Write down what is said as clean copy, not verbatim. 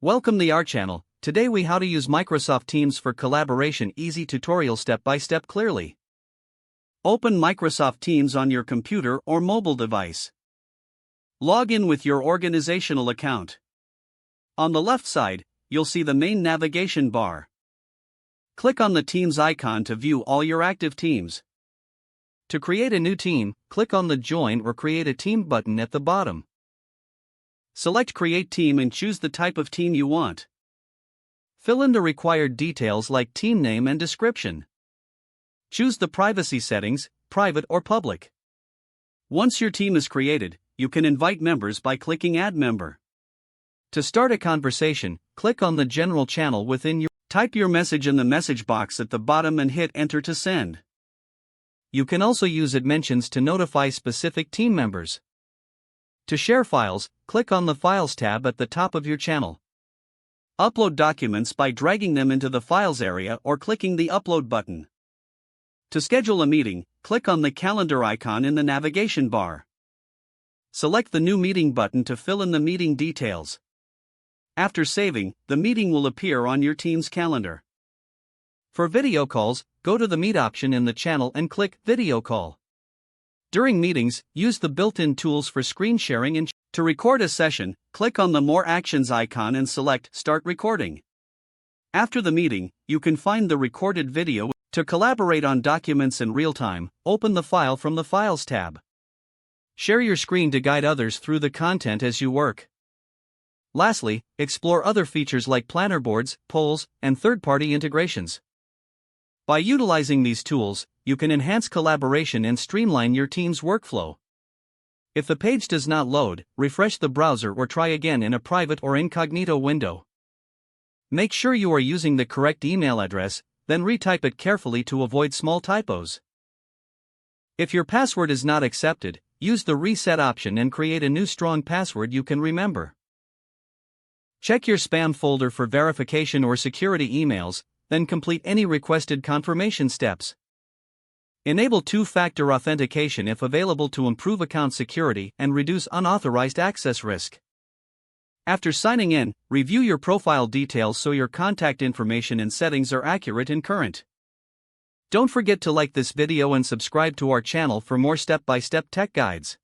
Welcome to our channel. Today we how to use Microsoft Teams for collaboration easy tutorial step by step clearly. Open Microsoft Teams on your computer or mobile device. Log in with your organizational account. On the left side, you'll see the main navigation bar. Click on the Teams icon to view all your active teams. To create a new team, click on the Join or Create a Team button at the bottom. Select Create Team and choose the type of team you want. Fill in the required details like team name and description. Choose the privacy settings, private or public. Once your team is created, you can invite members by clicking Add Member. To start a conversation, click on the General channel within your. Type your message in the message box at the bottom and hit Enter to send. You can also use mentions to notify specific team members. To share files, click on the Files tab at the top of your channel. Upload documents by dragging them into the Files area or clicking the Upload button. To schedule a meeting, click on the Calendar icon in the navigation bar. Select the New Meeting button to fill in the meeting details. After saving, the meeting will appear on your team's calendar. For video calls, go to the Meet option in the channel and click Video Call. During meetings, use the built-in tools for screen sharing and to record a session, click on the More Actions icon and select Start Recording. After the meeting, you can find the recorded video. To collaborate on documents in real time, open the file from the Files tab. Share your screen to guide others through the content as you work. Lastly, explore other features like planner boards, polls, and third-party integrations. By utilizing these tools, you can enhance collaboration and streamline your team's workflow. If the page does not load, refresh the browser or try again in a private or incognito window. Make sure you are using the correct email address, then retype it carefully to avoid small typos. If your password is not accepted, use the Reset option and create a new strong password you can remember. Check your spam folder for verification or security emails, then complete any requested confirmation steps. Enable two-factor authentication if available to improve account security and reduce unauthorized access risk. After signing in, review your profile details so your contact information and settings are accurate and current. Don't forget to like this video and subscribe to our channel for more step-by-step tech guides.